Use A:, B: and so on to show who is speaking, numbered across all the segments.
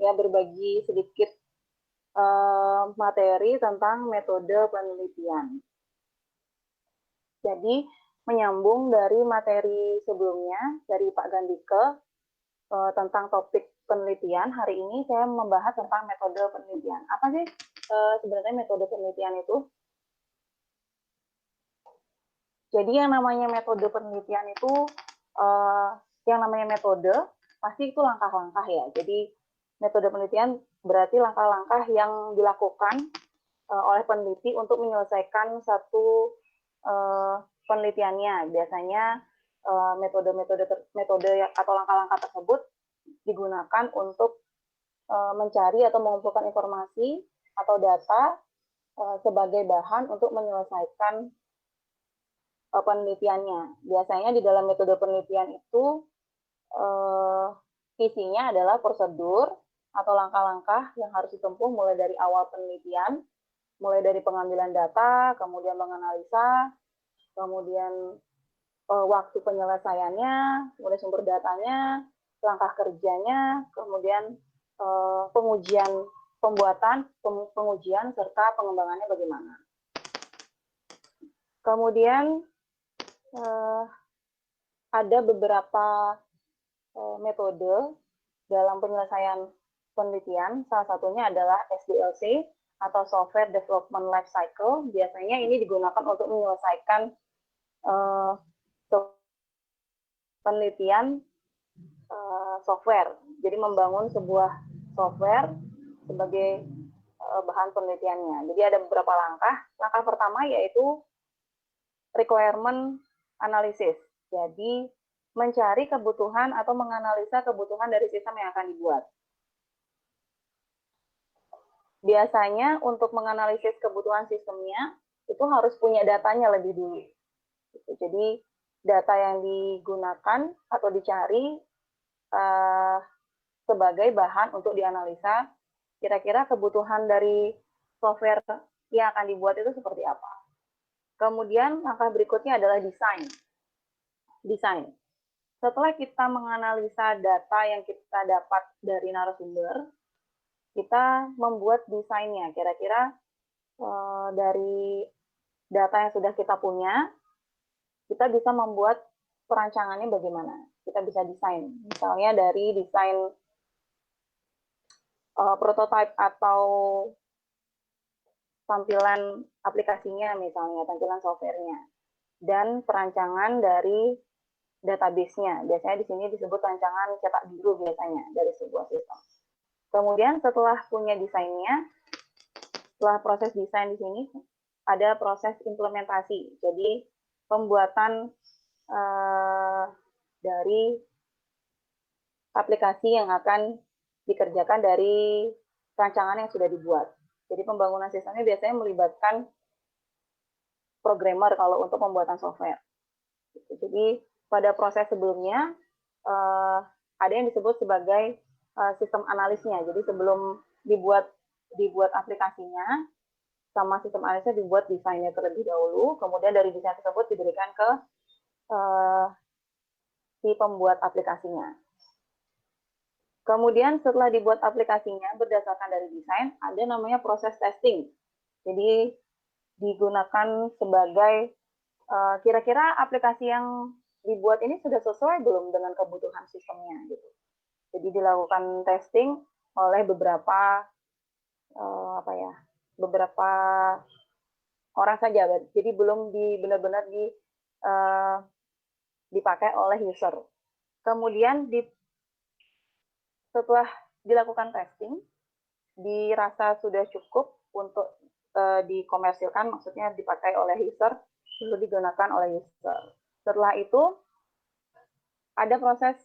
A: ya berbagi sedikit materi tentang metode penelitian. Jadi menyambung dari materi sebelumnya dari Pak Gandike tentang topik penelitian, hari ini saya membahas tentang metode penelitian. Apa sih sebenarnya metode penelitian itu? Jadi yang namanya metode penelitian itu, yang namanya metode pasti itu langkah-langkah ya. Jadi metode penelitian berarti langkah-langkah yang dilakukan oleh peneliti untuk menyelesaikan satu penelitiannya. Biasanya metode atau langkah-langkah tersebut digunakan untuk mencari atau mengumpulkan informasi atau data sebagai bahan untuk menyelesaikan penelitiannya. Biasanya di dalam metode penelitian itu isinya adalah prosedur atau langkah-langkah yang harus ditempuh mulai dari awal penelitian, mulai dari pengambilan data, kemudian menganalisa, kemudian waktu penyelesaiannya, kemudian sumber datanya, langkah kerjanya, kemudian pengujian pembuatan, pengujian, serta pengembangannya bagaimana. Kemudian ada beberapa metode dalam penyelesaian penelitian. Salah satunya adalah SDLC atau Software Development Life Cycle. Biasanya ini digunakan untuk menyelesaikan penelitian software. Jadi membangun sebuah software sebagai bahan penelitiannya. Jadi ada beberapa langkah. Langkah pertama yaitu requirement analysis. Jadi mencari kebutuhan atau menganalisa kebutuhan dari sistem yang akan dibuat. Biasanya untuk menganalisis kebutuhan sistemnya itu harus punya datanya lebih dulu. Jadi data yang digunakan atau dicari sebagai bahan untuk dianalisa kira-kira kebutuhan dari software yang akan dibuat itu seperti apa. Kemudian langkah berikutnya adalah desain. Setelah kita menganalisa data yang kita dapat dari narasumber, kita membuat desainnya. Kira-kira dari data yang sudah kita punya, kita bisa membuat perancangannya bagaimana. Kita bisa desain. Misalnya dari desain prototype atau tampilan aplikasinya, misalnya tampilan softwarenya, dan perancangan dari database-nya. Biasanya di sini disebut rancangan cetak biru biasanya dari sebuah sistem. Kemudian setelah punya desainnya, setelah proses desain di sini ada proses implementasi. Jadi pembuatan dari aplikasi yang akan dikerjakan dari rancangan yang sudah dibuat. Jadi pembangunan sistemnya biasanya melibatkan programmer kalau untuk pembuatan software. Jadi pada proses sebelumnya ada yang disebut sebagai sistem analisnya. Jadi sebelum dibuat aplikasinya, sama sistem analisnya dibuat desainnya terlebih dahulu, kemudian dari desain tersebut diberikan ke si pembuat aplikasinya. Kemudian setelah dibuat aplikasinya berdasarkan dari desain, ada namanya proses testing. Jadi digunakan sebagai kira-kira aplikasi yang dibuat ini sudah sesuai belum dengan kebutuhan sistemnya gitu. Jadi dilakukan testing oleh beberapa beberapa orang saja. Jadi belum benar-benar dipakai oleh user. Kemudian setelah dilakukan testing, dirasa sudah cukup untuk dikomersilkan, maksudnya dipakai oleh user, lalu digunakan oleh user. Setelah itu ada proses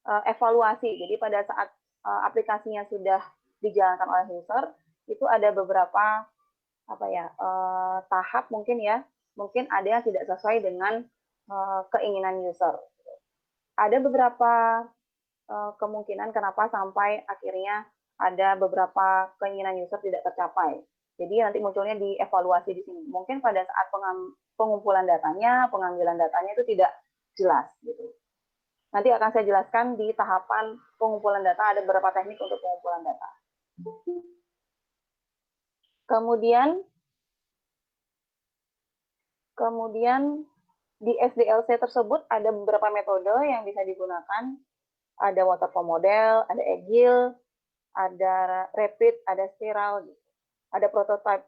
A: evaluasi. Jadi pada saat aplikasinya sudah dijalankan oleh user, itu ada beberapa tahap mungkin ya. Mungkin ada yang tidak sesuai dengan keinginan user. Ada beberapa kemungkinan kenapa sampai akhirnya ada beberapa keinginan user tidak tercapai. Jadi nanti munculnya di evaluasi di sini. Mungkin pada saat pengumpulan datanya, pengambilan datanya itu tidak jelas gitu. Nanti akan saya jelaskan di tahapan pengumpulan data, ada beberapa teknik untuk pengumpulan data. Kemudian di SDLC tersebut ada beberapa metode yang bisa digunakan. Ada waterfall model, ada agile, ada rapid, ada spiral, ada prototype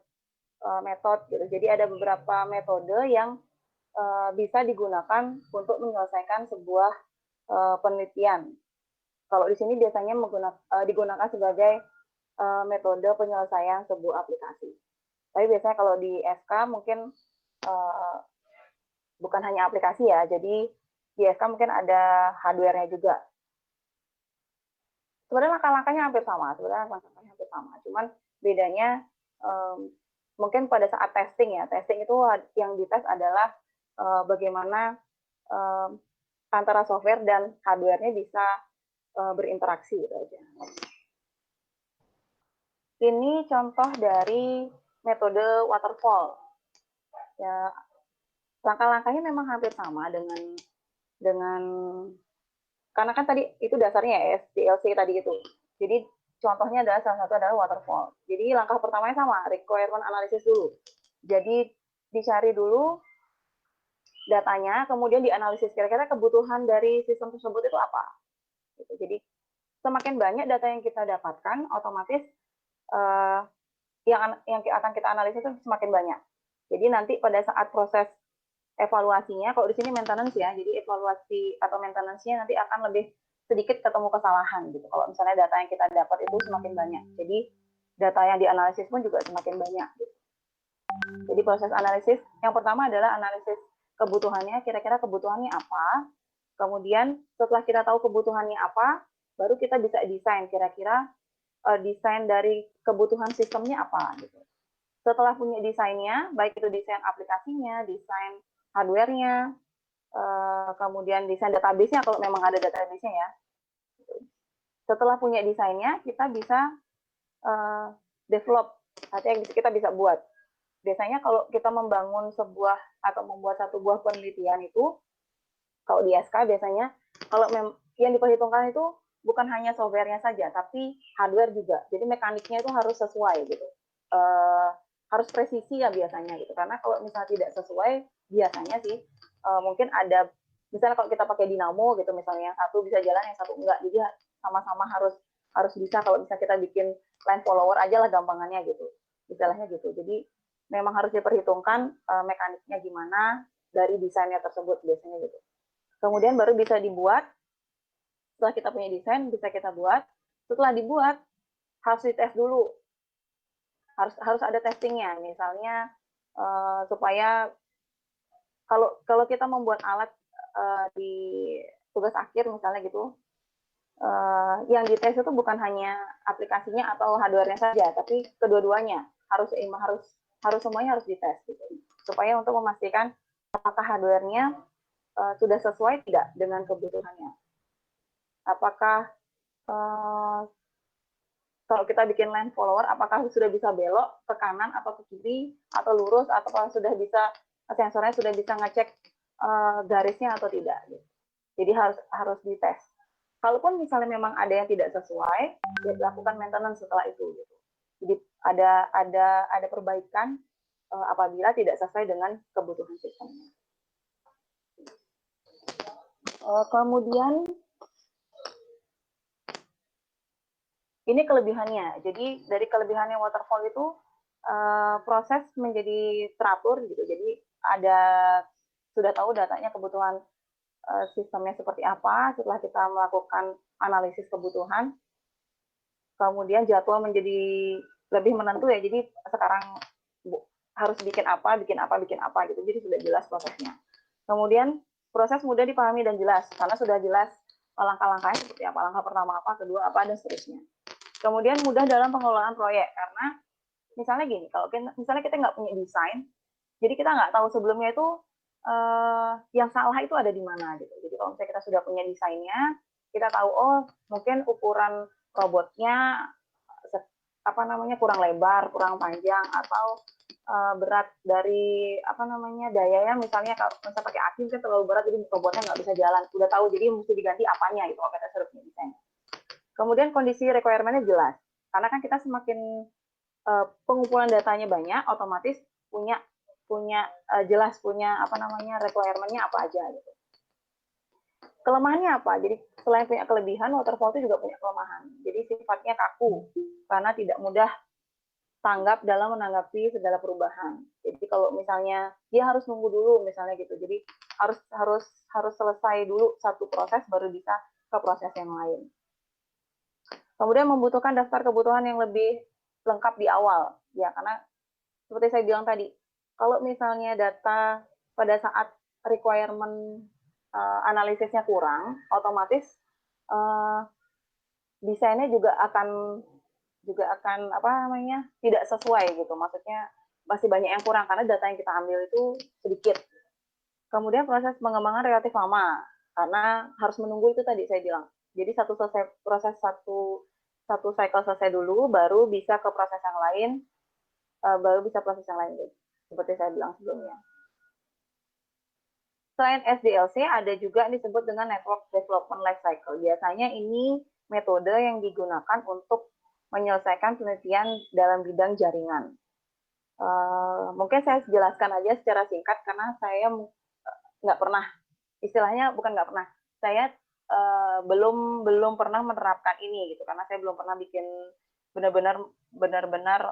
A: method gitu. Jadi ada beberapa metode yang bisa digunakan untuk menyelesaikan sebuah penelitian. Kalau di sini biasanya digunakan sebagai metode penyelesaian sebuah aplikasi. Tapi biasanya kalau di SK mungkin bukan hanya aplikasi ya, jadi di SK mungkin ada hardware-nya juga. Sebenarnya langkah-langkahnya hampir sama, cuman bedanya mungkin pada saat testing ya, testing itu yang dites adalah bagaimana antara software dan hardware-nya bisa berinteraksi gitu aja. Ini contoh dari metode waterfall. Ya, langkah-langkahnya memang hampir sama dengan karena kan tadi itu dasarnya ya SDLC tadi itu. Jadi contohnya adalah salah satu adalah waterfall. Jadi langkah pertamanya sama, requirement analysis dulu. Jadi dicari dulu datanya, kemudian dianalisis kira-kira kebutuhan dari sistem tersebut itu apa. Jadi semakin banyak data yang kita dapatkan, otomatis yang akan kita analisis itu semakin banyak. Jadi nanti pada saat proses evaluasinya, kalau di sini maintenance ya, jadi evaluasi atau maintenance-nya nanti akan lebih sedikit ketemu kesalahan gitu. Kalau misalnya data yang kita dapat itu semakin banyak, jadi data yang dianalisis pun juga semakin banyak. Gitu. Jadi proses analisis yang pertama adalah analisis kebutuhannya, kira-kira kebutuhannya apa. Kemudian setelah kita tahu kebutuhannya apa, baru kita bisa desain kira-kira desain dari kebutuhan sistemnya apa. Gitu. Setelah punya desainnya, baik itu desain aplikasinya, desain hardware-nya, kemudian desain database-nya kalau memang ada database-nya ya. Setelah punya desainnya, kita bisa develop, artinya kita bisa buat. Biasanya kalau kita membangun sebuah atau membuat satu buah penelitian itu, kalau di SK biasanya, kalau yang diperhitungkan itu bukan hanya software-nya saja, tapi hardware juga. Jadi mekaniknya itu harus sesuai gitu. Harus presisi ya biasanya gitu. Karena kalau misalnya tidak sesuai, biasanya sih mungkin ada, misalnya kalau kita pakai dinamo gitu, misalnya yang satu bisa jalan, yang satu enggak. Jadi sama-sama harus bisa. Kalau bisa kita bikin line follower aja lah gampangannya gitu. Istilahnya gitu. Jadi memang harus diperhitungkan mekaniknya gimana dari desainnya tersebut biasanya gitu. Kemudian baru bisa dibuat. Setelah kita punya desain, bisa kita buat. Setelah dibuat, harus dites dulu. Harus ada testingnya, misalnya supaya kalau kita membuat alat di tugas akhir misalnya gitu, yang dites itu bukan hanya aplikasinya atau hardware-nya saja, tapi kedua-duanya harus semuanya harus dites gitu. Supaya untuk memastikan apakah hardware-nya sudah sesuai tidak dengan kebutuhannya. Apakah kalau kita bikin line follower, apakah sudah bisa belok ke kanan atau ke kiri atau lurus, atau sudah bisa sensornya sudah bisa ngecek garisnya atau tidak. Gitu. Jadi harus dites. Kalaupun misalnya memang ada yang tidak sesuai, ya dilakukan maintenance setelah itu. Gitu. Jadi ada perbaikan apabila tidak sesuai dengan kebutuhan sistemnya. Kemudian ini kelebihannya. Jadi dari kelebihannya waterfall itu proses menjadi teratur gitu. Jadi sudah tahu datanya kebutuhan sistemnya seperti apa. Setelah kita melakukan analisis kebutuhan, kemudian jadwal menjadi lebih menentu ya. Jadi sekarang harus bikin apa gitu. Jadi sudah jelas prosesnya. Kemudian proses mudah dipahami dan jelas karena sudah jelas langkah-langkahnya seperti apa. Langkah pertama apa, kedua apa, dan seterusnya. Kemudian mudah dalam pengelolaan proyek karena misalnya gini, kalau misalnya kita nggak punya desain, jadi kita nggak tahu sebelumnya itu yang salah itu ada di mana gitu. Jadi kalau misalnya kita sudah punya desainnya, kita tahu oh mungkin ukuran robotnya kurang lebar, kurang panjang, atau berat dari apa namanya dayanya, misalnya kalau misalnya pakai aki kan terlalu berat jadi robotnya nggak bisa jalan, udah tahu jadi mesti diganti apanya itu OPT serupnya desainnya. Kemudian kondisi requirement-nya jelas, karena kan kita semakin pengumpulan datanya banyak, otomatis punya punya jelas punya apa namanya requirement-nya apa aja gitu. Kelemahannya apa? Jadi selain punya kelebihan, waterfall itu juga punya kelemahan. Jadi sifatnya kaku karena tidak mudah tanggap dalam menanggapi segala perubahan. Jadi kalau misalnya dia harus nunggu dulu misalnya gitu. Jadi harus selesai dulu satu proses baru bisa ke proses yang lain. Kemudian membutuhkan daftar kebutuhan yang lebih lengkap di awal, ya karena seperti saya bilang tadi, kalau misalnya data pada saat requirement analisisnya kurang, otomatis desainnya juga akan apa namanya tidak sesuai gitu. Maksudnya masih banyak yang kurang karena data yang kita ambil itu sedikit. Kemudian proses pengembangan relatif lama karena harus menunggu itu tadi saya bilang. Jadi satu cycle selesai dulu, baru bisa ke proses yang lain, gitu. Seperti saya bilang sebelumnya. Selain SDLC, ada juga yang disebut dengan Network Development Life Cycle. Biasanya ini metode yang digunakan untuk menyelesaikan penelitian dalam bidang jaringan. Mungkin saya jelaskan aja secara singkat karena saya nggak pernah, istilahnya bukan nggak pernah, saya belum pernah menerapkan ini gitu karena saya belum pernah bikin benar-benar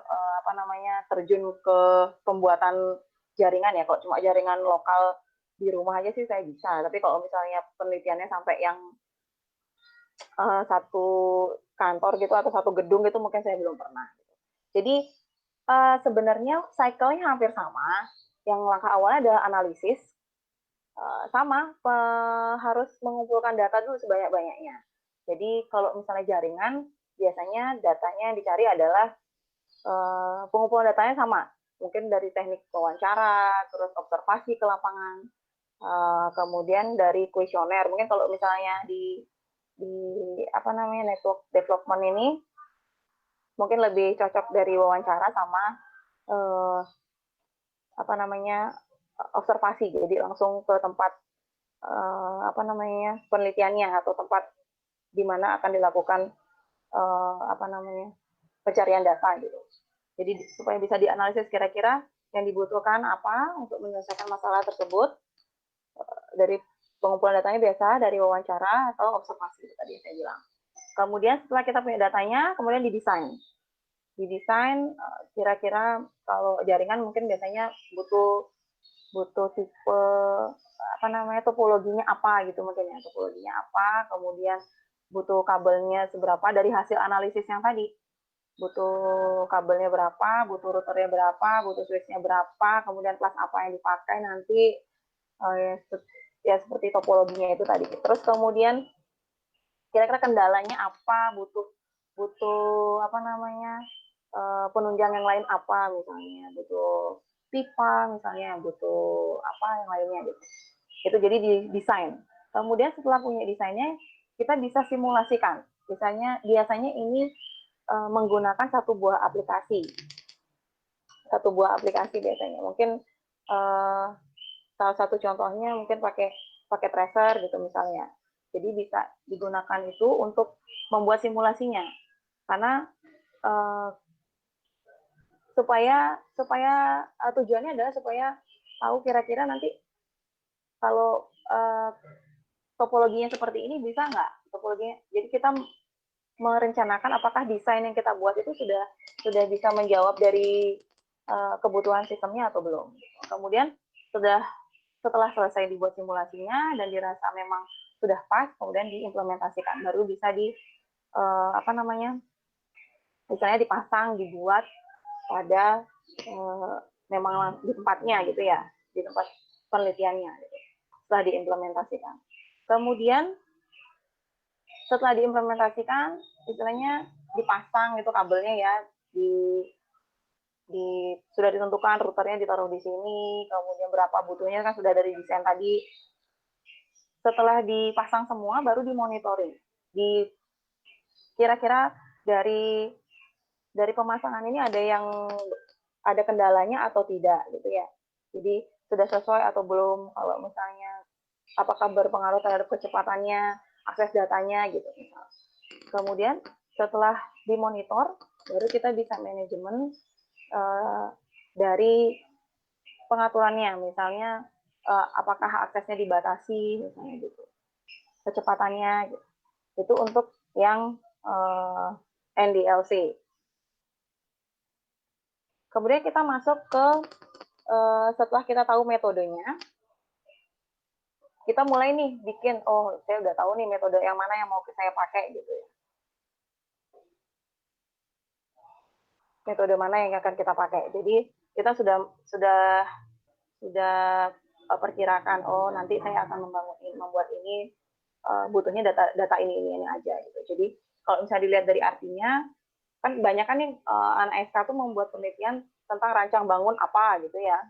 A: apa namanya terjun ke pembuatan jaringan ya. Kok cuma jaringan lokal di rumah aja sih saya bisa, tapi kalau misalnya penelitiannya sampai yang satu kantor gitu atau satu gedung gitu mungkin saya belum pernah. Jadi sebenarnya cycle-nya hampir sama. Yang langkah awalnya adalah analisis, sama harus mengumpulkan data dulu sebanyak-banyaknya. Jadi kalau misalnya jaringan, biasanya datanya yang dicari adalah pengumpulan datanya sama. Mungkin dari teknik wawancara, terus observasi ke lapangan, kemudian dari kuesioner. Mungkin kalau misalnya di apa namanya network development ini mungkin lebih cocok dari wawancara sama apa namanya observasi. Jadi langsung ke tempat apa namanya penelitiannya atau tempat di mana akan dilakukan apa namanya pencarian data gitu. Jadi supaya bisa dianalisis kira-kira yang dibutuhkan apa untuk menyelesaikan masalah tersebut dari pengumpulan datanya biasa dari wawancara atau observasi tadi saya bilang. Kemudian setelah kita punya datanya, kemudian didesain. Didesain kira-kira kalau jaringan mungkin biasanya butuh tipe apa namanya topologinya apa gitu mungkin ya, topologinya apa, kemudian butuh kabelnya seberapa dari hasil analisis yang tadi. Butuh kabelnya berapa, butuh routernya berapa, butuh switchnya berapa, kemudian kelas apa yang dipakai nanti, ya seperti topologinya itu tadi. Terus kemudian kira-kira kendalanya apa, butuh apa namanya penunjang yang lain apa, misalnya butuh pipa, misalnya butuh apa yang lainnya gitu. Itu jadi desain. Kemudian setelah punya desainnya, kita bisa simulasikan. Biasanya ini menggunakan satu buah aplikasi biasanya. Mungkin salah satu contohnya mungkin pakai tracer gitu misalnya. Jadi bisa digunakan itu untuk membuat simulasinya. Karena supaya tujuannya adalah supaya tahu kira-kira nanti kalau topologinya seperti ini bisa nggak topologinya. Jadi kita merencanakan apakah desain yang kita buat itu sudah bisa menjawab dari kebutuhan sistemnya atau belum. Kemudian setelah selesai dibuat simulasinya dan dirasa memang sudah pas, kemudian diimplementasikan, baru bisa apa namanya, misalnya dipasang, dibuat pada memang di tempatnya gitu ya, di tempat penelitiannya gitu, setelah diimplementasikan. Kemudian setelah diimplementasikan, istilahnya dipasang itu kabelnya ya, sudah ditentukan routernya ditaruh di sini, kemudian berapa butuhnya kan sudah dari desain tadi. Setelah dipasang semua, baru dimonitoring. Kira-kira dari pemasangan ini ada yang ada kendalanya atau tidak gitu ya. Jadi sudah sesuai atau belum, kalau misalnya apakah berpengaruh terhadap kecepatannya, akses datanya gitu. Kemudian setelah dimonitor, baru kita bisa manajemen dari pengaturannya, misalnya apakah aksesnya dibatasi, misalnya gitu, kecepatannya, gitu. Itu untuk yang NDLC. Kemudian kita masuk ke setelah kita tahu metodenya, kita mulai nih bikin, oh saya udah tahu nih metode yang mana yang mau saya pakai gitu ya. Metode mana yang akan kita pakai. Jadi kita sudah perkirakan, oh nanti saya akan membuat ini butuhnya data ini aja gitu. Jadi kalau misalnya dilihat dari artinya, kan banyak kan nih anak SK tuh membuat penelitian tentang rancang bangun apa gitu ya,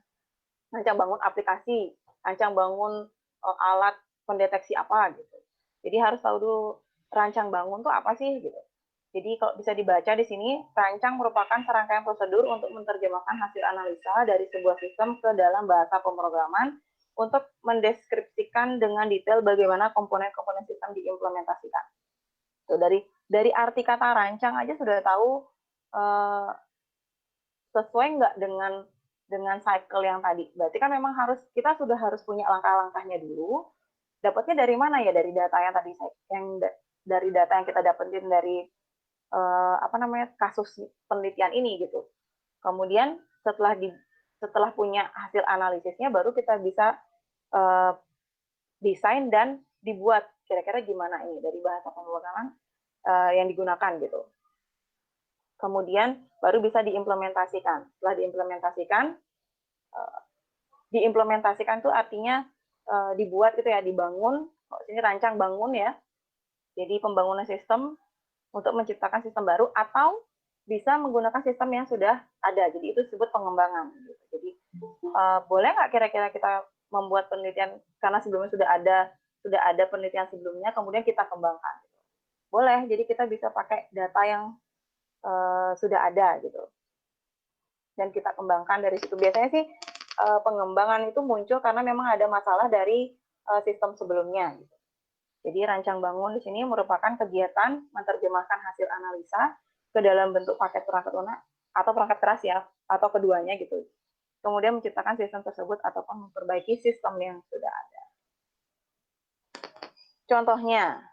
A: rancang bangun aplikasi, rancang bangun alat pendeteksi apa gitu. Jadi harus tahu dulu rancang bangun tuh apa sih gitu. Jadi kalau bisa dibaca di sini, rancang merupakan serangkaian prosedur untuk menerjemahkan hasil analisa dari sebuah sistem ke dalam bahasa pemrograman untuk mendeskripsikan dengan detail bagaimana komponen-komponen sistem diimplementasikan. Tuh, dari arti kata rancang aja sudah tahu sesuai nggak dengan cycle yang tadi. Berarti kan memang kita sudah harus punya langkah-langkahnya dulu. Dapatnya dari mana ya? Dari data yang tadi dari data yang kita dapetin dari kasus penelitian ini gitu. Kemudian setelah punya hasil analisisnya, baru kita bisa desain dan dibuat kira-kira gimana ini dari bahasa pemrograman yang digunakan gitu. Kemudian baru bisa diimplementasikan. Setelah diimplementasikan itu artinya dibuat gitu ya, dibangun. Ini rancang bangun ya. Jadi pembangunan sistem untuk menciptakan sistem baru atau bisa menggunakan sistem yang sudah ada. Jadi itu disebut pengembangan. Jadi boleh nggak kira-kira kita membuat penelitian karena sebelumnya sudah ada penelitian sebelumnya, kemudian kita kembangkan. Boleh. Jadi kita bisa pakai data yang sudah ada gitu. Dan kita kembangkan dari situ. Biasanya sih pengembangan itu muncul karena memang ada masalah dari sistem sebelumnya. Gitu. Jadi rancang bangun di sini merupakan kegiatan menerjemahkan hasil analisa ke dalam bentuk paket perangkat lunak atau perangkat keras ya, atau keduanya gitu. Kemudian menciptakan sistem tersebut ataupun memperbaiki sistem yang sudah ada. Contohnya,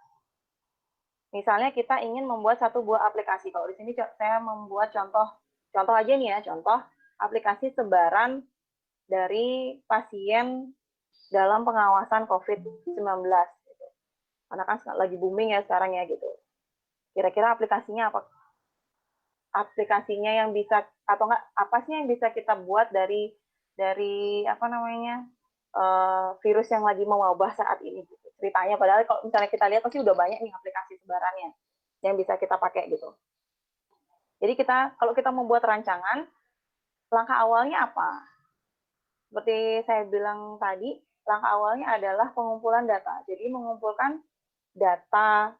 A: misalnya kita ingin membuat satu buah aplikasi. Kalau di sini saya membuat contoh aja nih ya, contoh aplikasi sebaran dari pasien dalam pengawasan COVID-19. Karena kan lagi booming ya sekarang ya gitu. Kira-kira aplikasinya apa? Aplikasinya yang bisa atau enggak apa sih yang bisa kita buat dari apa namanya virus yang lagi mewabah saat ini gitu. Ceritanya padahal kalau misalnya kita lihat pasti udah banyak nih aplikasi sebarannya yang bisa kita pakai gitu. Jadi kalau kita membuat rancangan, langkah awalnya apa? Seperti saya bilang tadi, langkah awalnya adalah pengumpulan data. Jadi mengumpulkan data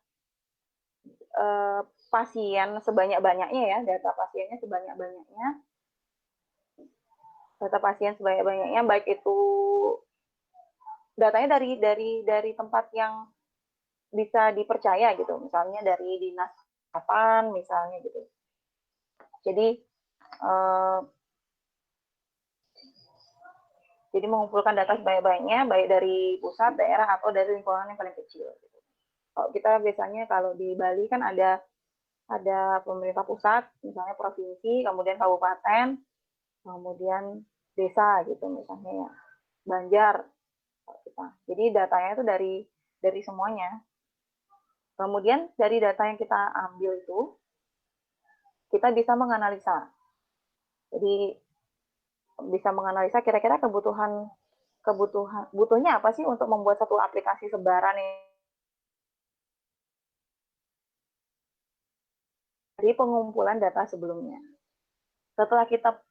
A: pasien sebanyak-banyaknya ya, data pasiennya sebanyak-banyaknya. Data pasien sebanyak-banyaknya, baik itu datanya dari tempat yang bisa dipercaya gitu, misalnya dari dinas kesehatan misalnya gitu. Jadi mengumpulkan data sebanyak-banyaknya, baik dari pusat, daerah, atau dari lingkungan yang paling kecil. Gitu. Kalau kita biasanya kalau di Bali kan ada pemerintah pusat, misalnya provinsi, kemudian kabupaten, kemudian desa gitu misalnya ya, Banjar. Jadi datanya itu dari semuanya. Kemudian dari data yang kita ambil itu, kita bisa menganalisa. Jadi bisa menganalisa kira-kira butuhnya apa sih untuk membuat satu aplikasi sebaran ini. Dari pengumpulan data sebelumnya. Setelah kita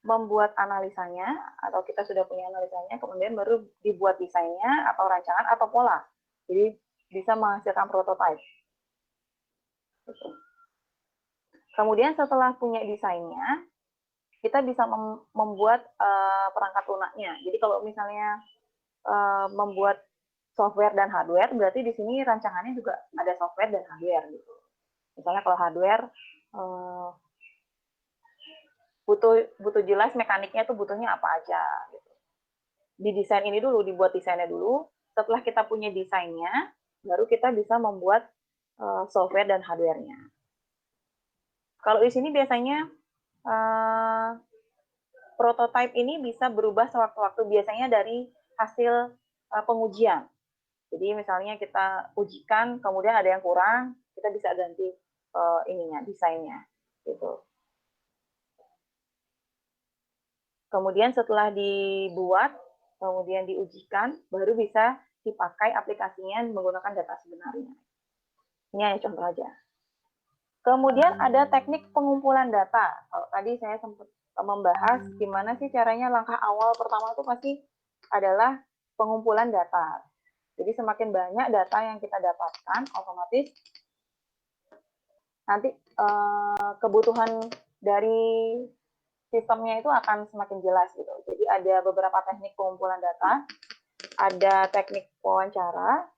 A: membuat analisanya, atau kita sudah punya analisanya, kemudian baru dibuat desainnya, atau rancangan, atau pola. Jadi bisa menghasilkan prototipe. Kemudian setelah punya desainnya, kita bisa membuat perangkat lunaknya. Jadi kalau misalnya membuat software dan hardware, berarti di sini rancangannya juga ada software dan hardware gitu. Misalnya kalau hardware butuh jelas mekaniknya tuh butuhnya apa aja gitu. Didesain ini dulu, dibuat desainnya dulu. Setelah kita punya desainnya, baru kita bisa membuat software dan hardware-nya. Kalau di sini biasanya prototype ini bisa berubah sewaktu-waktu, biasanya dari hasil pengujian. Jadi misalnya kita ujikan, kemudian ada yang kurang, kita bisa ganti desainnya, gitu. Kemudian setelah dibuat, kemudian diujikan, baru bisa dipakai aplikasinya menggunakan data sebenarnya. Ini hanya contoh aja. Kemudian ada teknik pengumpulan data. Kalau tadi saya sempat membahas gimana sih caranya, langkah awal pertama itu pasti adalah pengumpulan data. Jadi semakin banyak data yang kita dapatkan, otomatis nanti kebutuhan dari sistemnya itu akan semakin jelas gitu. Jadi ada beberapa teknik pengumpulan data, ada teknik wawancara,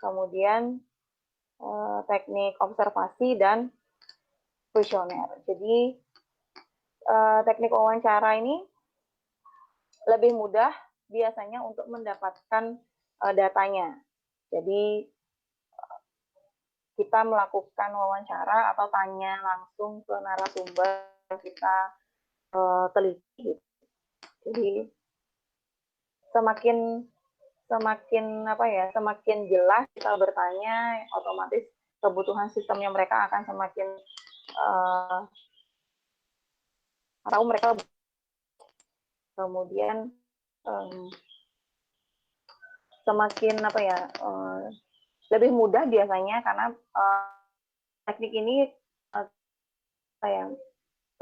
A: kemudian teknik observasi dan kuesioner. Jadi teknik wawancara ini lebih mudah biasanya untuk mendapatkan datanya. Jadi kita melakukan wawancara atau tanya langsung ke narasumber yang kita teliti. Jadi semakin jelas kita bertanya, otomatis kebutuhan sistemnya mereka akan semakin tahu mereka. Kemudian semakin lebih mudah biasanya karena teknik ini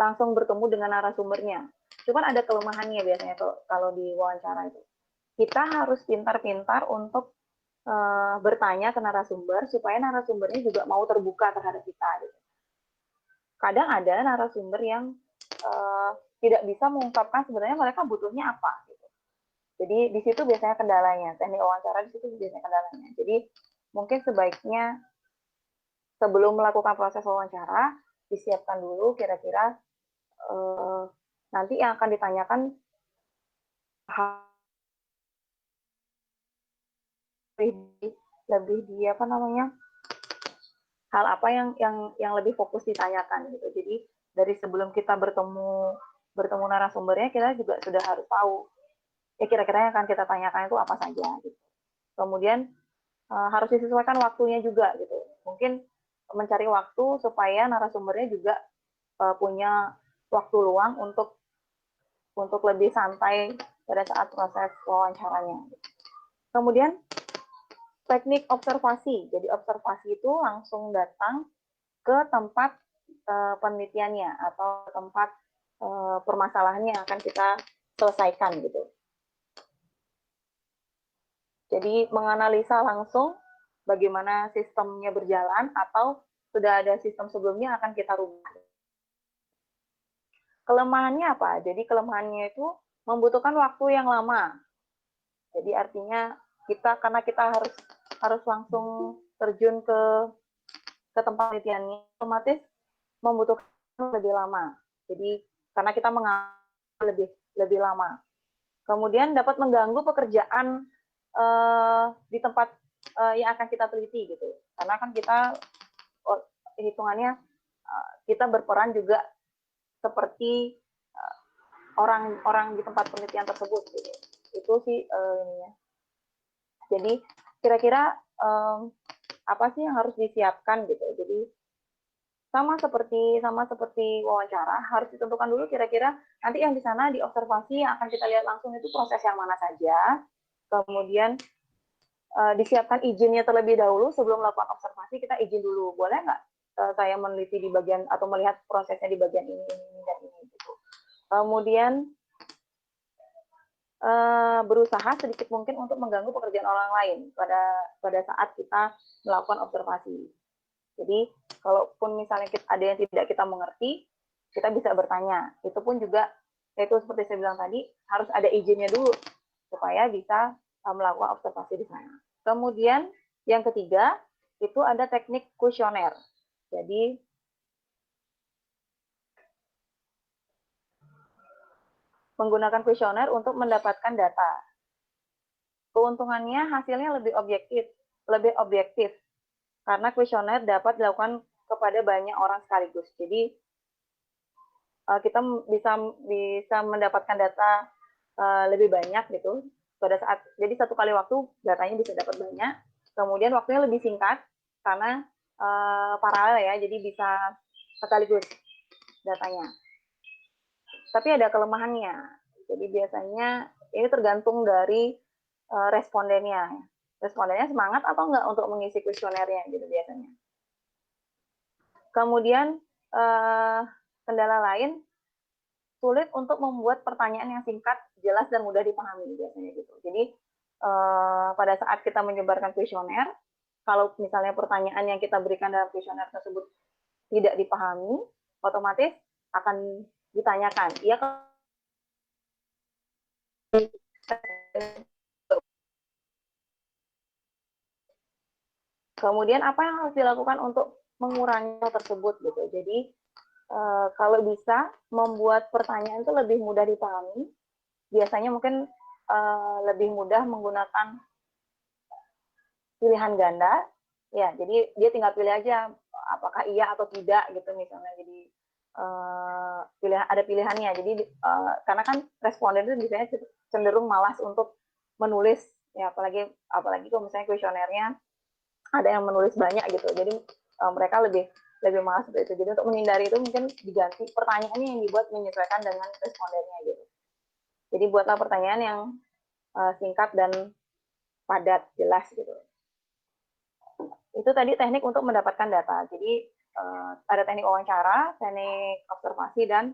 A: langsung bertemu dengan narasumbernya. Cuman ada kelemahannya biasanya kalau di wawancara itu. Kita harus pintar-pintar untuk bertanya ke narasumber supaya narasumbernya juga mau terbuka terhadap kita. Gitu. Kadang ada narasumber yang tidak bisa mengungkapkan sebenarnya mereka butuhnya apa. Gitu. Jadi di situ biasanya kendalanya, teknik wawancara di situ biasanya kendalanya. Jadi mungkin sebaiknya sebelum melakukan proses wawancara disiapkan dulu kira-kira nanti yang akan ditanyakan lebih di hal apa yang lebih fokus ditanyakan gitu. Jadi dari sebelum kita bertemu narasumbernya, kita juga sudah harus tahu ya kira-kira yang akan kita tanyakan itu apa saja gitu. Kemudian harus disesuaikan waktunya juga gitu. Mungkin mencari waktu supaya narasumbernya juga punya waktu luang untuk lebih santai pada saat proses wawancaranya. Kemudian teknik observasi. Jadi observasi itu langsung datang ke tempat penelitiannya atau tempat permasalahannya yang akan kita selesaikan gitu. Jadi menganalisa langsung bagaimana sistemnya berjalan atau sudah ada sistem sebelumnya akan kita rubah. Kelemahannya apa? Jadi kelemahannya itu membutuhkan waktu yang lama. Jadi artinya karena kita harus langsung terjun ke tempat penelitiannya, otomatis membutuhkan lebih lama. Jadi karena kita mengambil lebih lama. Kemudian dapat mengganggu pekerjaan di tempat yang akan kita teliti gitu. Karena kan kita hitungannya kita berperan juga seperti orang-orang di tempat penelitian tersebut gitu. Itu sih ininya. Jadi kira-kira apa sih yang harus disiapkan gitu. Jadi sama seperti wawancara, harus ditentukan dulu kira-kira nanti yang di sana di observasi yang akan kita lihat langsung itu proses yang mana saja. Kemudian disiapkan izinnya terlebih dahulu sebelum melakukan observasi, kita izin dulu. Boleh nggak saya meneliti di bagian atau melihat prosesnya di bagian ini dan ini gitu. Kemudian berusaha sedikit mungkin untuk mengganggu pekerjaan orang lain pada saat kita melakukan observasi. Jadi kalaupun misalnya ada yang tidak kita mengerti, kita bisa bertanya. Itu pun juga yaitu seperti saya bilang tadi, harus ada izinnya dulu supaya bisa melakukan observasi di sana. Kemudian yang ketiga, itu ada teknik kuesioner. Jadi, menggunakan kuesioner untuk mendapatkan data. Keuntungannya hasilnya lebih objektif karena kuesioner dapat dilakukan kepada banyak orang sekaligus. Jadi kita bisa mendapatkan data lebih banyak gitu pada saat, jadi satu kali waktu datanya bisa dapat banyak, kemudian waktunya lebih singkat karena paralel ya, jadi bisa sekaligus datanya. Tapi ada kelemahannya, jadi biasanya ini tergantung dari respondennya semangat atau enggak untuk mengisi kuesionernya gitu biasanya. Kemudian kendala lain, sulit untuk membuat pertanyaan yang singkat, jelas, dan mudah dipahami biasanya gitu. Jadi pada saat kita menyebarkan kuesioner, kalau misalnya pertanyaan yang kita berikan dalam kuesioner tersebut tidak dipahami, otomatis akan ditanyakan, iya. Kemudian apa yang harus dilakukan untuk mengurangi hal tersebut gitu. Jadi kalau bisa membuat pertanyaan itu lebih mudah dipahami, biasanya mungkin lebih mudah menggunakan pilihan ganda, ya. Jadi dia tinggal pilih aja apakah iya atau tidak gitu misalnya. Jadi ada pilihannya. Jadi karena kan responden itu biasanya cenderung malas untuk menulis, ya apalagi kalau misalnya kuesionernya ada yang menulis banyak gitu. Jadi mereka lebih malas seperti itu. Jadi untuk menghindari itu mungkin diganti pertanyaannya yang dibuat menyesuaikan dengan respondennya gitu. Jadi buatlah pertanyaan yang singkat dan padat, jelas gitu. Itu tadi teknik untuk mendapatkan data. Jadi ada teknik wawancara, teknik observasi, dan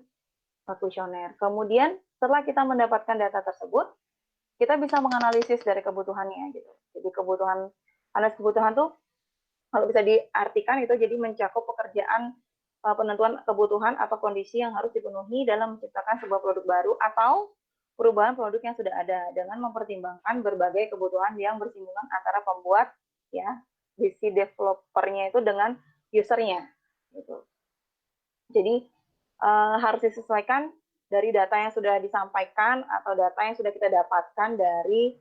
A: kuesioner. Kemudian setelah kita mendapatkan data tersebut, kita bisa menganalisis dari kebutuhannya gitu. Jadi analisis kebutuhan tuh kalau bisa diartikan itu jadi mencakup pekerjaan penentuan kebutuhan atau kondisi yang harus dipenuhi dalam menciptakan sebuah produk baru atau perubahan produk yang sudah ada dengan mempertimbangkan berbagai kebutuhan yang bersinggungan antara pembuat, ya, si developernya itu dengan usernya gitu. Jadi harus disesuaikan dari data yang sudah disampaikan atau data yang sudah kita dapatkan dari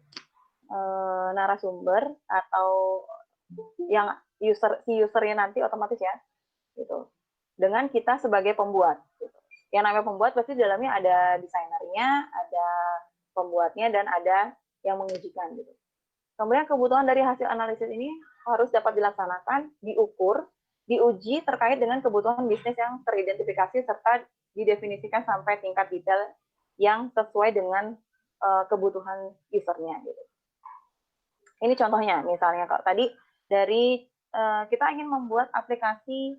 A: narasumber atau yang si usernya nanti otomatis ya gitu, dengan kita sebagai pembuat gitu. Yang namanya pembuat pasti di dalamnya ada desainernya, ada pembuatnya, dan ada yang mengujikan gitu. Kemudian kebutuhan dari hasil analisis ini harus dapat dilaksanakan, diukur, diuji terkait dengan kebutuhan bisnis yang teridentifikasi serta didefinisikan sampai tingkat detail yang sesuai dengan kebutuhan usernya gitu. Ini contohnya, misalnya kalau tadi dari kita ingin membuat aplikasi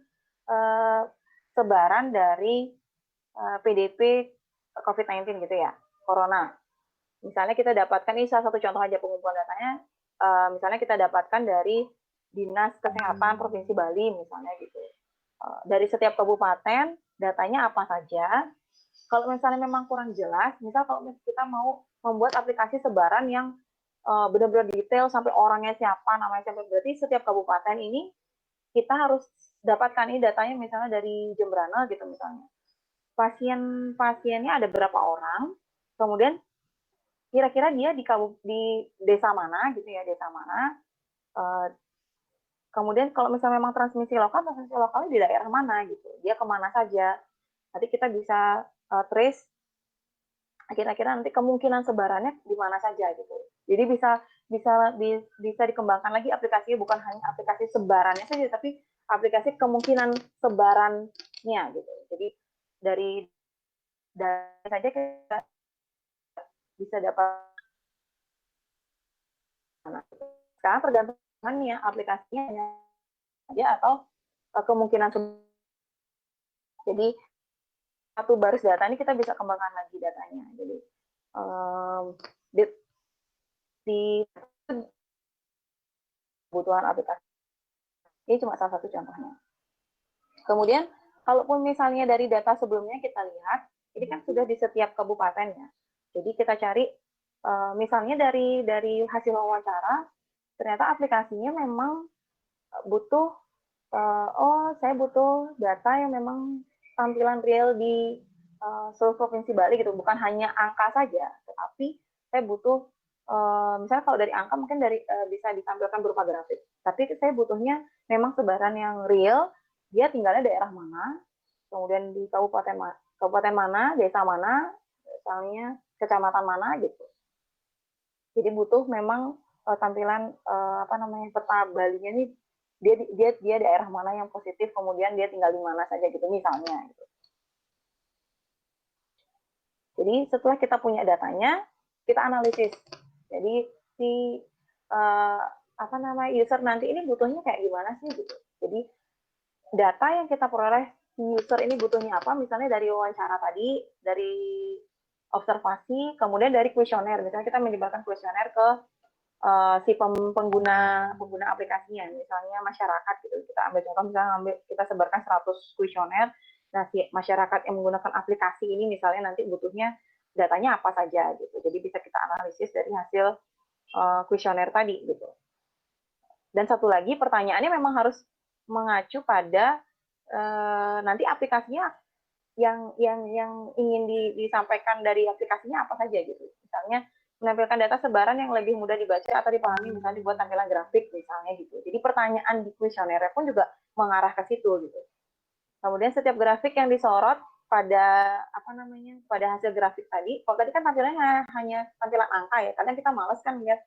A: sebaran dari PDP COVID-19 gitu ya, Corona. Misalnya kita dapatkan, ini salah satu contoh aja pengumpulan datanya, misalnya kita dapatkan dari Dinas Kesehatan Provinsi Bali misalnya gitu. Dari setiap kabupaten, datanya apa saja. Kalau misalnya memang kurang jelas, misal kalau kita mau membuat aplikasi sebaran yang benar-benar detail sampai orangnya siapa, namanya siapa, berarti setiap kabupaten ini kita harus dapatkan ini datanya misalnya dari Jembrana gitu misalnya. Pasiennya ada berapa orang, kemudian kira-kira dia di desa mana gitu ya, desa mana. Kemudian kalau misalnya memang transmisi lokalnya di daerah mana gitu, dia kemana saja. Nanti kita bisa trace kira-kira nanti kemungkinan sebarannya di mana saja gitu. Jadi bisa dikembangkan lagi aplikasinya, bukan hanya aplikasi sebarannya saja, tapi aplikasi kemungkinan sebarannya gitu. Jadi dari saja kita bisa dapat. Sekarang tergantung aplikasinya aja atau kemungkinan. Jadi satu baris data ini kita bisa kembangkan lagi datanya. Jadi di kebutuhan aplikasi ini cuma salah satu contohnya. Kemudian kalaupun misalnya dari data sebelumnya kita lihat Ini kan sudah di setiap kabupaten ya. Jadi kita cari misalnya dari hasil wawancara, ternyata aplikasinya memang butuh oh saya butuh data yang memang tampilan real di seluruh provinsi Bali gitu, bukan hanya angka saja, tetapi saya butuh misalnya kalau dari angka mungkin dari bisa ditampilkan berupa grafik, tapi saya butuhnya memang sebaran yang real, dia tinggalnya daerah mana, kemudian di kabupaten mana, desa mana, misalnya kecamatan mana gitu. Jadi butuh memang tampilan apa namanya peta Balinya nih dia daerah mana yang positif, kemudian dia tinggal di mana saja gitu misalnya. Gitu. Jadi setelah kita punya datanya, kita analisis. Jadi si apa namanya user nanti ini butuhnya kayak gimana sih gitu. Jadi data yang kita peroleh user ini butuhnya apa, misalnya dari wawancara tadi, dari observasi, kemudian dari kuesioner. Misalnya kita menyebarkan kuesioner ke si pengguna aplikasinya, misalnya masyarakat gitu. Kita ambil contoh, misalnya kita sebarkan 100 kuesioner. Nah, si masyarakat yang menggunakan aplikasi ini misalnya nanti butuhnya datanya apa saja gitu. Jadi bisa kita analisis dari hasil kuesioner tadi gitu. Dan satu lagi pertanyaannya memang harus mengacu pada nanti aplikasinya yang ingin disampaikan dari aplikasinya apa saja gitu. Misalnya menampilkan data sebaran yang lebih mudah dibaca atau dipahami, misalnya dibuat tampilan grafik misalnya gitu. Jadi pertanyaan di kuesionernya pun juga mengarah ke situ gitu. Kemudian setiap grafik yang disorot pada apa namanya pada hasil grafik tadi, kalau tadi kan tampilannya hanya tampilan angka ya, kadang kita males kan lihat,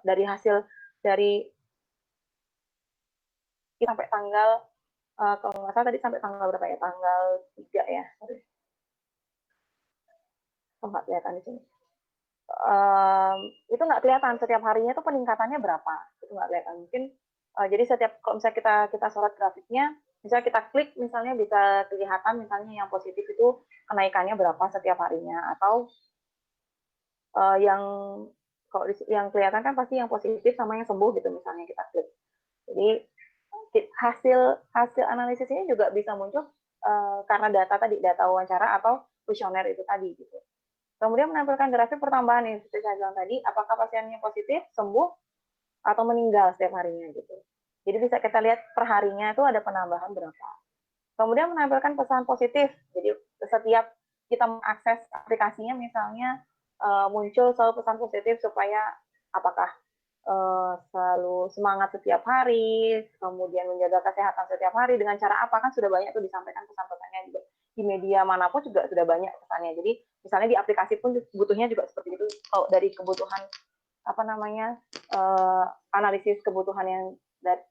A: dari hasil dari sampai tanggal kalau nggak salah tadi sampai tanggal berapa ya, tanggal 3 ya, tempat kelihatan di sini. Itu nggak kelihatan setiap harinya itu peningkatannya berapa, itu nggak kelihatan. Mungkin jadi setiap kalau misalnya kita sorot grafiknya, misalnya kita klik misalnya bisa kelihatan misalnya yang positif itu kenaikannya berapa setiap harinya, atau yang kalau yang kelihatan kan pasti yang positif sama yang sembuh gitu misalnya kita klik. Jadi hasil analisis ini juga bisa muncul karena data wawancara atau kuesioner itu tadi gitu. Kemudian menampilkan grafik pertambahan nih, seperti saya bilang tadi, apakah pasiennya positif, sembuh, atau meninggal setiap harinya gitu. Jadi bisa kita lihat per harinya itu ada penambahan berapa. Kemudian menampilkan pesan positif, jadi setiap kita mengakses aplikasinya misalnya muncul selalu pesan positif supaya apakah selalu semangat setiap hari, kemudian menjaga kesehatan setiap hari dengan cara apa, kan sudah banyak tuh disampaikan pesan-pesannya juga di media manapun juga sudah banyak pesannya. Jadi misalnya di aplikasi pun butuhnya juga seperti itu. Kalau dari kebutuhan apa namanya analisis kebutuhan yang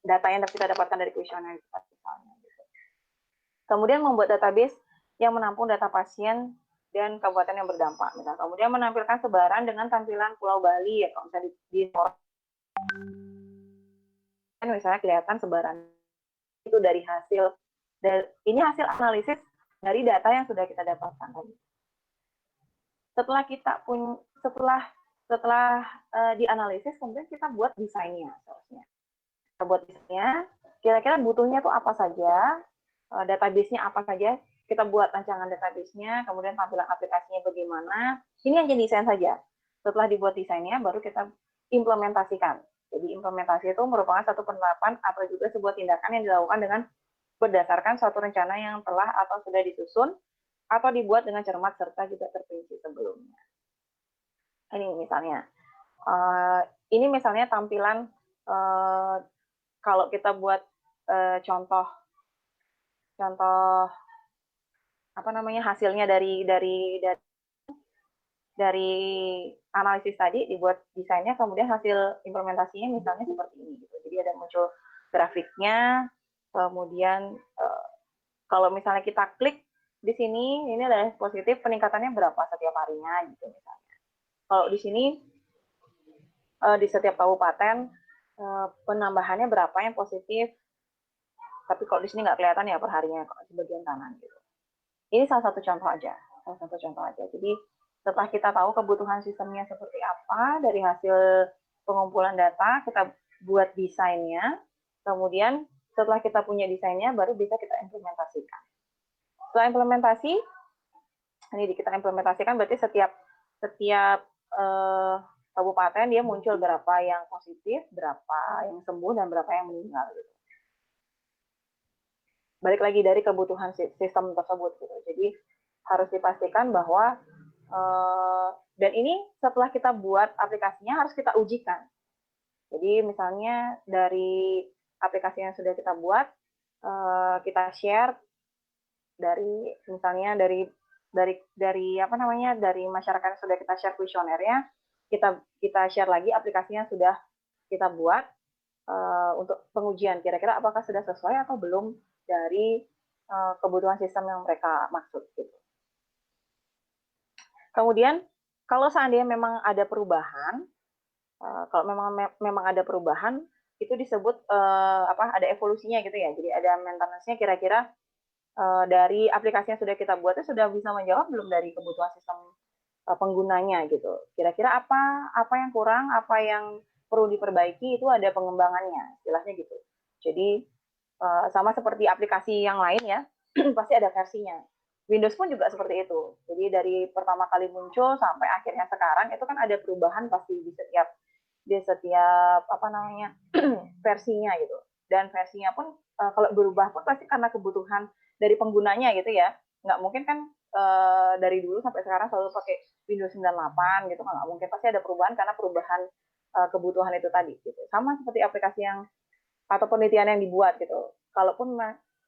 A: data yang kita dapatkan dari kuesioner misalnya. Gitu. Kemudian membuat database yang menampung data pasien dan kabupaten yang berdampak. Misalnya. Kemudian menampilkan sebaran dengan tampilan Pulau Bali ya, kalau misalnya di misalnya kelihatan sebaran itu dari hasil ini hasil analisis dari data yang sudah kita dapatkan tadi. Setelah kita dianalisis, kemudian kita buat desainnya seharusnya. Kita buat desainnya, kira-kira butuhnya tuh apa saja, database-nya apa saja, kita buat rancangan database-nya, kemudian tampilan aplikasinya bagaimana, ini hanya desain saja. Setelah dibuat desainnya, baru kita implementasikan. Jadi implementasi itu merupakan satu penerapan atau juga sebuah tindakan yang dilakukan dengan berdasarkan suatu rencana yang telah atau sudah disusun atau dibuat dengan cermat serta juga terperinci sebelumnya. Ini misalnya tampilan kalau kita buat contoh apa namanya hasilnya dari analisis tadi, dibuat desainnya, kemudian hasil implementasinya misalnya seperti ini gitu. Jadi ada muncul grafiknya, kemudian kalau misalnya kita klik di sini, ini adalah positif, peningkatannya berapa setiap harinya gitu misalnya. Kalau di sini di setiap kabupaten penambahannya berapa yang positif, tapi kalau di sini nggak kelihatan ya per harinya di bagian kanan gitu. Ini salah satu contoh aja. Jadi setelah kita tahu kebutuhan sistemnya seperti apa dari hasil pengumpulan data, kita buat desainnya. Kemudian setelah kita punya desainnya, baru bisa kita implementasikan. Setelah implementasi, ini kita implementasikan berarti setiap kabupaten dia muncul berapa yang positif, berapa yang sembuh, dan berapa yang meninggal. Gitu. Balik lagi dari kebutuhan sistem tersebut. Gitu. Jadi harus dipastikan bahwa dan ini setelah kita buat aplikasinya harus kita ujikan. Jadi misalnya dari aplikasi yang sudah kita buat, kita share dari misalnya dari masyarakat yang sudah kita share kuesionernya, kita share lagi aplikasinya sudah kita buat untuk pengujian. Kira-kira apakah sudah sesuai atau belum dari kebutuhan sistem yang mereka maksud. Gitu. Kemudian kalau seandainya memang ada perubahan, kalau memang ada perubahan, itu disebut ada evolusinya gitu ya. Jadi ada maintenance-nya kira-kira dari aplikasi yang sudah kita buat itu sudah bisa menjawab belum dari kebutuhan sistem penggunanya gitu. Kira-kira apa yang kurang, apa yang perlu diperbaiki itu ada pengembangannya, istilahnya gitu. Jadi sama seperti aplikasi yang lain ya, pasti ada versinya. Windows pun juga seperti itu. Jadi dari pertama kali muncul sampai akhirnya sekarang itu kan ada perubahan pasti di setiap versinya gitu. Dan versinya pun kalau berubah pun pasti karena kebutuhan dari penggunanya gitu ya. Nggak mungkin kan dari dulu sampai sekarang selalu pakai Windows 98 gitu, nggak mungkin, pasti ada perubahan karena perubahan kebutuhan itu tadi gitu. Sama seperti aplikasi yang atau penelitian yang dibuat gitu. Kalaupun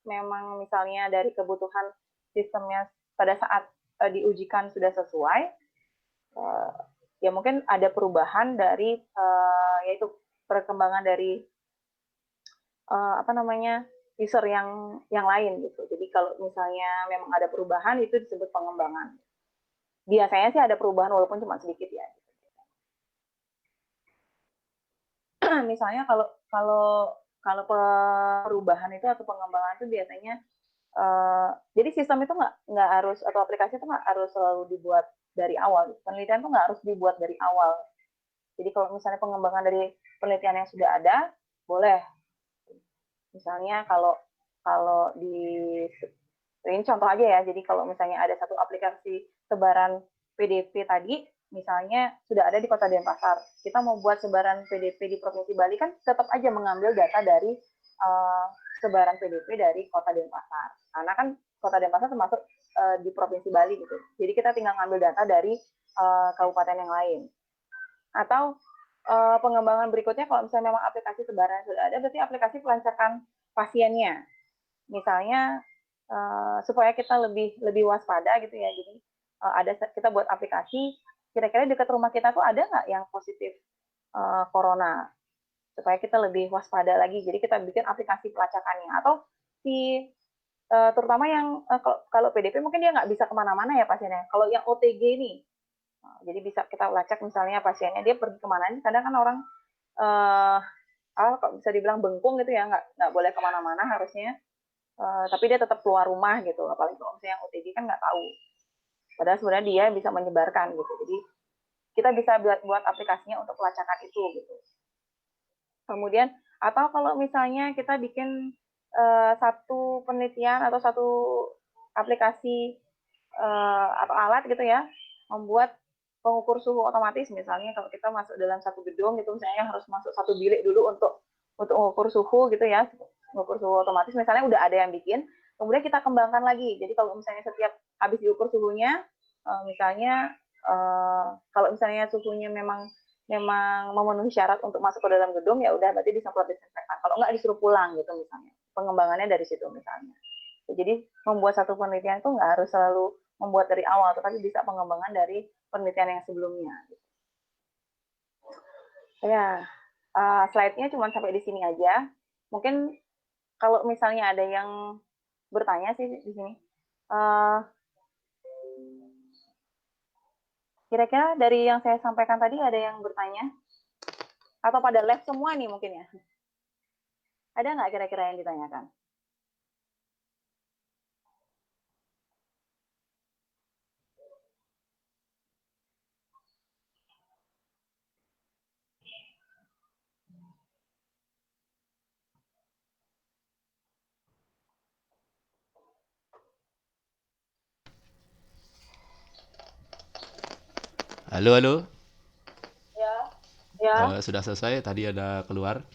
A: memang misalnya dari kebutuhan sistemnya pada saat diujikan sudah sesuai, ya mungkin ada perubahan dari yaitu perkembangan dari user yang lain gitu. Jadi kalau misalnya memang ada perubahan itu disebut pengembangan. Biasanya sih ada perubahan walaupun cuma sedikit ya. Misalnya kalau perubahan itu atau pengembangan itu biasanya jadi sistem itu nggak harus, atau aplikasi itu nggak harus selalu dibuat dari awal. Penelitian itu nggak harus dibuat dari awal. Jadi kalau misalnya pengembangan dari penelitian yang sudah ada, boleh. Misalnya kalau ini contoh aja ya. Jadi kalau misalnya ada satu aplikasi sebaran PDP tadi, misalnya sudah ada di Kota Denpasar, kita mau buat sebaran PDP di Provinsi Bali kan tetap aja mengambil data dari sebaran PDP dari Kota Denpasar. Karena kan Kota Denpasar termasuk di Provinsi Bali gitu. Jadi kita tinggal ngambil data dari kabupaten yang lain. Atau pengembangan berikutnya kalau misalnya memang aplikasi sebaran sudah ada, berarti aplikasi pelacakan pasiennya. Misalnya supaya kita lebih waspada gitu ya. Jadi kita buat aplikasi, kira-kira dekat rumah kita tuh ada nggak yang positif corona, supaya kita lebih waspada lagi. Jadi kita bikin aplikasi pelacakannya. Atau terutama yang kalau PDP mungkin dia nggak bisa kemana-mana ya pasiennya. Kalau yang OTG nih, jadi bisa kita lacak misalnya pasiennya dia pergi kemana. Kadang kan orang kok bisa dibilang bengkung gitu ya, nggak boleh kemana-mana harusnya. Tapi dia tetap keluar rumah gitu, apalagi kalau misalnya yang OTG kan nggak tahu. Padahal sebenarnya dia bisa menyebarkan gitu. Jadi kita bisa buat aplikasinya untuk pelacakan itu gitu. Kemudian atau kalau misalnya kita bikin satu penelitian atau satu aplikasi atau alat gitu ya, membuat pengukur suhu otomatis. Misalnya kalau kita masuk dalam satu gedung gitu, misalnya harus masuk satu bilik dulu untuk mengukur suhu gitu ya, mengukur suhu otomatis misalnya udah ada yang bikin, kemudian kita kembangkan lagi. Jadi kalau misalnya setiap habis diukur suhunya, misalnya kalau misalnya suhunya memang memenuhi syarat untuk masuk ke dalam gedung, ya udah berarti disemprot disinfektan. Kalau nggak disuruh pulang gitu misalnya. Pengembangannya dari situ misalnya. Jadi membuat satu penelitian itu nggak harus selalu membuat dari awal, tetapi bisa pengembangan dari penelitian yang sebelumnya. Ya, slide-nya cuma sampai di sini aja. Mungkin kalau misalnya ada yang bertanya sih di sini. Kira-kira dari yang saya sampaikan tadi ada yang bertanya? Atau pada live semua nih mungkin ya? Ada nggak kira-kira yang ditanyakan?
B: Halo, halo.
A: Ya,
B: Sudah selesai. Tadi ada keluar.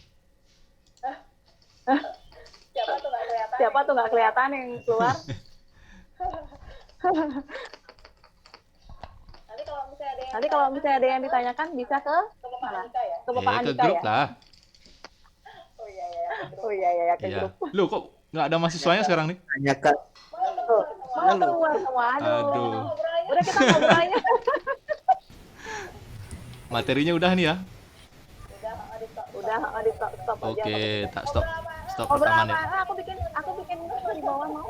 A: siapa tuh nggak kelihatan yang keluar? Nanti kalau misalnya ada yang ditanyakan bisa ke mana? Ke Bapak
B: Ke
A: Andika
B: grup
A: ya?
B: lah.
A: Oh iya iya ya, ke
B: Iya.
A: grup.
B: Loh, kok nggak ada mahasiswanya sekarang nih?
C: Tanyakan.
A: Tuh, mau
C: Halo.
A: keluar semua.
B: Aduh.
A: Aduh. Udah kita ngobrolnya.
B: Materinya udah nih ya.
A: Udah, di stop, stop aja.
B: Oke, tak stop. Stop
A: Ngobrol
B: rekaman
A: apa?
B: ya.
A: Aku bikin di bawah mau.